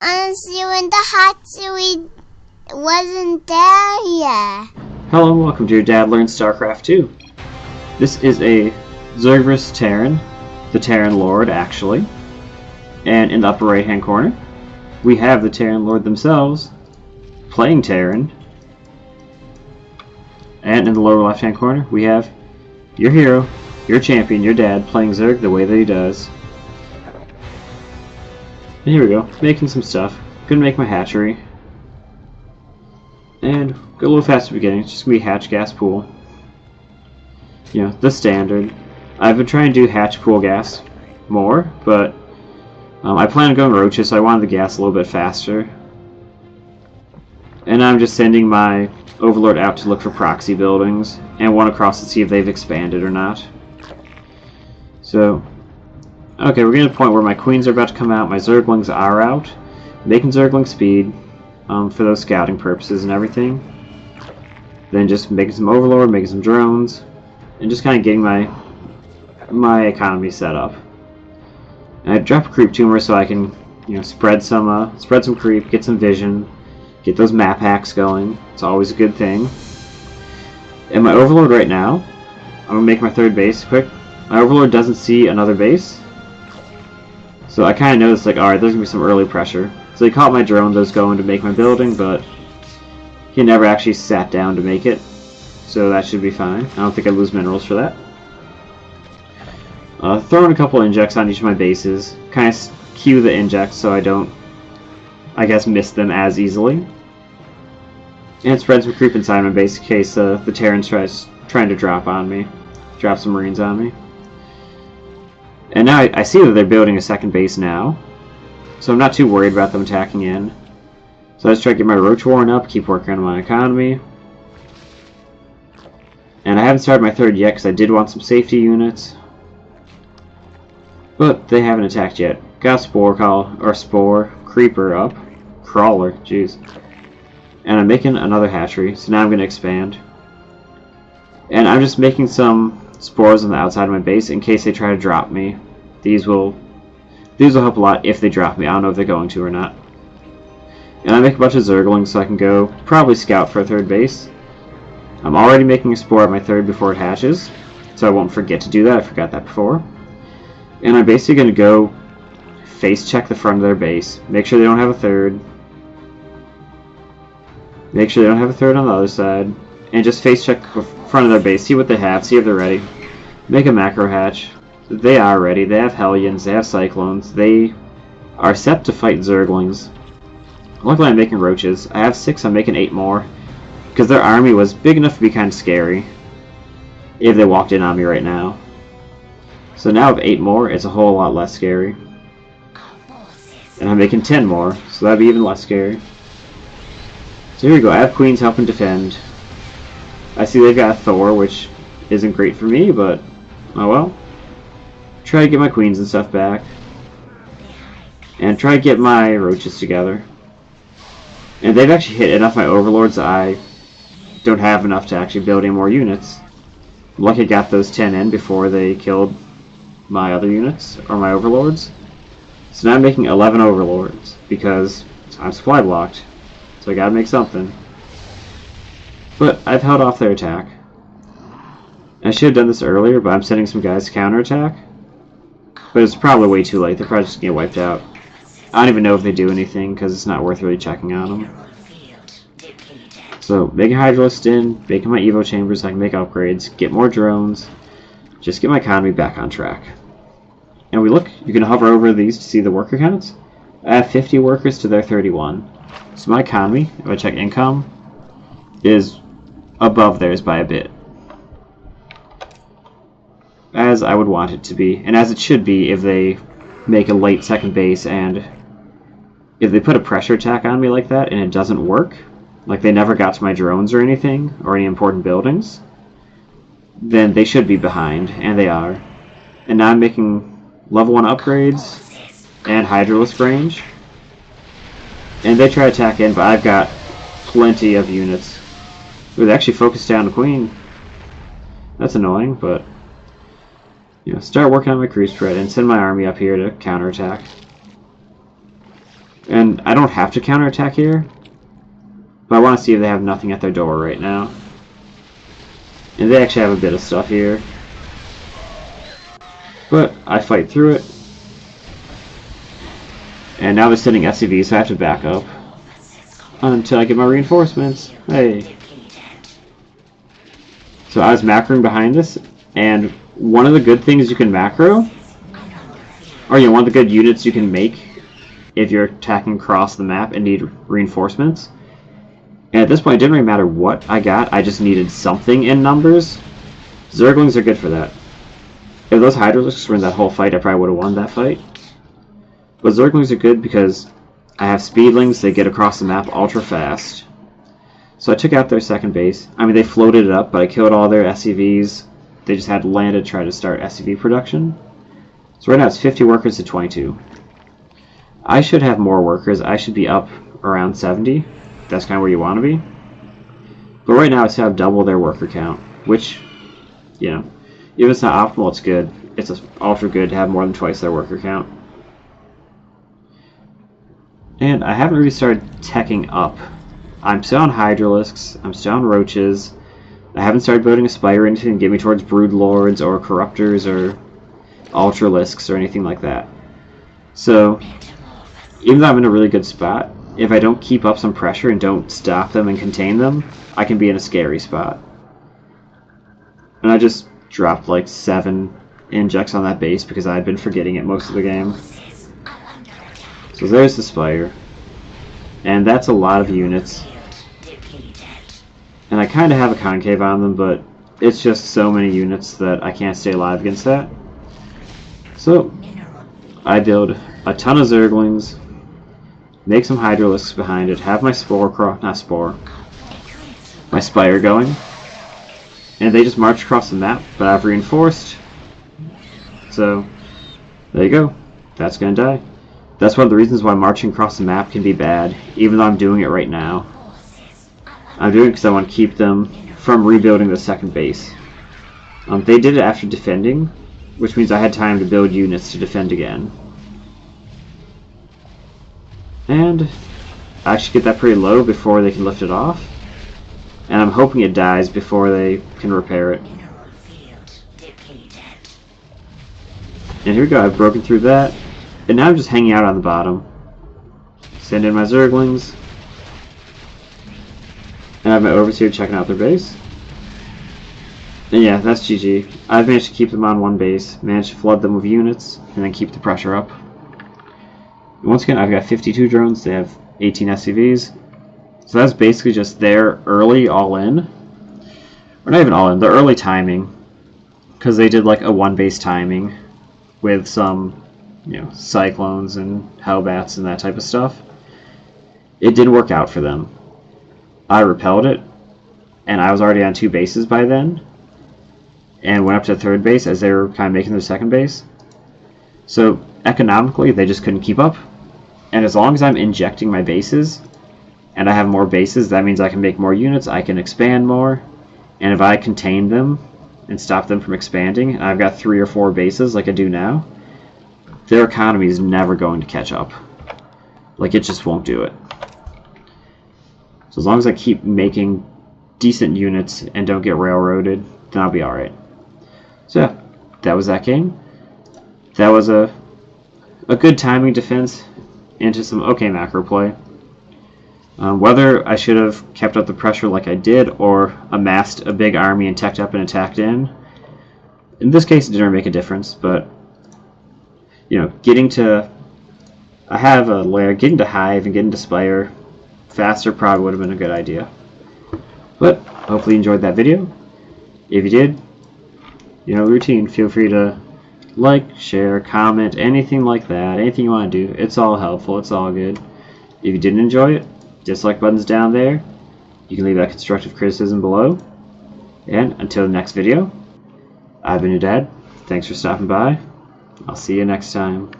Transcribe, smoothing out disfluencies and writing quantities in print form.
Honestly, when the Hatsui wasn't there yet. Hello and welcome to Your Dad Learns StarCraft 2. This is a Zerg vs Terran, the Terran Lord actually. And in the upper right hand corner, we have the Terran Lord themselves playing Terran. And in the lower left hand corner, we have your hero, your champion, your dad playing Zerg the way that he does. And here we go, making some stuff. Gonna make my hatchery. And go a little fast at the beginning. It's just gonna be hatch, gas, pool. You know, the standard. I've been trying to do hatch, pool, gas more, but I plan on going roaches, so I wanted the gas a little bit faster. And I'm just sending my overlord out to look for proxy buildings and one across to see if they've expanded or not. So, okay, we're getting to the point where my queens are about to come out, my zerglings are out, making zergling speed for those scouting purposes and everything. Then just making some overlord, making some drones, and just kind of getting my economy set up. And I drop a creep tumor so I can, you know, spread some creep, get some vision, get those map hacks going. It's always a good thing. And my overlord right now, I'm gonna make my third base quick. My overlord doesn't see another base, so I kind of noticed like, alright, there's gonna be some early pressure. So he caught my drone that was going to make my building, but he never actually sat down to make it. So that should be fine. I don't think I lose minerals for that. Throwing a couple injects on each of my bases. Kind of cue the injects so I don't, I guess, miss them as easily. And spread some creep inside my base in case the Terrans trying to drop on me. Drop some Marines on me. And now I see that they're building a second base now. So I'm not too worried about them attacking in. So let's try to get my roach warren up, keep working on my economy. And I haven't started my third yet because I did want some safety units. But they haven't attacked yet. Got a spore creeper up. Crawler, jeez. And I'm making another hatchery, so now I'm going to expand. And I'm just making some spores on the outside of my base in case they try to drop me. These will help a lot if they drop me. I don't know if they're going to or not. And I make a bunch of zerglings so I can go probably scout for a third base. I'm already making a spore at my third before it hatches, so I won't forget to do that. I forgot that before. And I'm basically going to go face check the front of their base. Make sure they don't have a third. Make sure they don't have a third on the other side. And just face check the front of their base. See what they have. See if they're ready. Make a macro hatch. They are ready. They have Hellions. They have Cyclones. They are set to fight Zerglings. Luckily I'm making roaches. I have 6. I'm making 8 more. Because their army was big enough to be kind of scary. If they walked in on me right now. So now I have 8 more. It's a whole lot less scary. And I'm making 10 more. So that'd be even less scary. So here we go. I have queens helping defend. I see they've got Thor, which isn't great for me, but oh well. Try to get my queens and stuff back. And try to get my roaches together. And they've actually hit enough my overlords that I don't have enough to actually build any more units. I'm lucky I got those 10 in before they killed my other units, or my overlords. So now I'm making 11 overlords, because I'm supply blocked. So I gotta make something. But I've held off their attack. I should have done this earlier, but I'm sending some guys to counterattack. But it's probably way too late. They're probably just gonna get wiped out. I don't even know if they do anything, because it's not worth really checking on them. So, making Hydralist in, making my Evo chambers so I can make upgrades, get more drones, just get my economy back on track. And you can hover over these to see the worker counts. I have 50 workers to their 31. So my economy, if I check income, is above theirs by a bit. As I would want it to be, and as it should be if they make a late second base, and if they put a pressure attack on me like that and it doesn't work, like they never got to my drones or anything, or any important buildings, then they should be behind, and they are. And now I'm making level 1 upgrades and Hydralisk range. And they try to attack in, but I've got plenty of units. Ooh, they actually focused down the queen. That's annoying, but you know, start working on my creep spread and send my army up here to counterattack. And I don't have to counterattack here, but I want to see if they have nothing at their door right now. And they actually have a bit of stuff here. But I fight through it. And now they're sending SCVs, so I have to back up until I get my reinforcements. Hey. So I was macroing behind this, and one of the good things you can macro, or one of the good units you can make if you're attacking across the map and need reinforcements. And at this point, it didn't really matter what I got, I just needed something in numbers. Zerglings are good for that. If those Hydralisks were in that whole fight, I probably would have won that fight. But Zerglings are good because I have Speedlings, they get across the map ultra fast. So I took out their second base. I mean, they floated it up, but I killed all their SCVs. They just had to land to try to start SCV production. So right now it's 50 workers to 22. I should have more workers. I should be up around 70. That's kind of where you want to be. But right now I still have double their worker count, which, even if it's not optimal, it's good. It's ultra good to have more than twice their worker count. And I haven't really started teching up. I'm still on Hydralisks, I'm still on Roaches. I haven't started building a Spire or anything to get me towards Broodlords or Corruptors or Ultralisks or anything like that. So, even though I'm in a really good spot, if I don't keep up some pressure and don't stop them and contain them, I can be in a scary spot. And I just dropped like 7 injects on that base because I had been forgetting it most of the game. So there's the Spire. And that's a lot of units. And I kind of have a concave on them, but it's just so many units that I can't stay alive against that. So I build a ton of Zerglings, make some Hydralisks behind it, have my my Spire going, and they just march across the map, but I've reinforced. So there you go. That's gonna die. That's one of the reasons why marching across the map can be bad, even though I'm doing it right now. I'm doing it because I want to keep them from rebuilding the second base. They did it after defending, which means I had time to build units to defend again. And I actually get that pretty low before they can lift it off. And I'm hoping it dies before they can repair it. And here we go, I've broken through that. And now I'm just hanging out on the bottom. Send in my Zerglings. And I have my Overseer checking out their base. And yeah, that's GG. I've managed to keep them on one base, managed to flood them with units, and then keep the pressure up. And once again, I've got 52 drones, they have 18 SCVs. So that's basically just their early all-in. Or not even all-in, the early timing. Because they did like a one-base timing with some cyclones and hellbats and that type of stuff. It didn't work out for them. I repelled it, and I was already on 2 bases by then, and went up to third base as they were kind of making their second base. So economically, they just couldn't keep up. And as long as I'm injecting my bases, and I have more bases, that means I can make more units, I can expand more, and if I contain them and stop them from expanding, and I've got 3 or 4 bases like I do now, their economy is never going to catch up. Like, it just won't do it. So as long as I keep making decent units and don't get railroaded, then I'll be alright. So yeah, that was that game. That was a good timing defense into some okay macro play. Whether I should have kept up the pressure like I did or amassed a big army and teched up and attacked in this case it didn't make a difference, but getting to Hive and getting to Spire faster probably would have been a good idea. But hopefully you enjoyed that video. If you did, routine, feel free to like, share, comment, anything like that, anything you want to do. It's all helpful, it's all good. If you didn't enjoy it, dislike button's down there. You can leave that constructive criticism below. And until the next video, I've been your dad. Thanks for stopping by. I'll see you next time.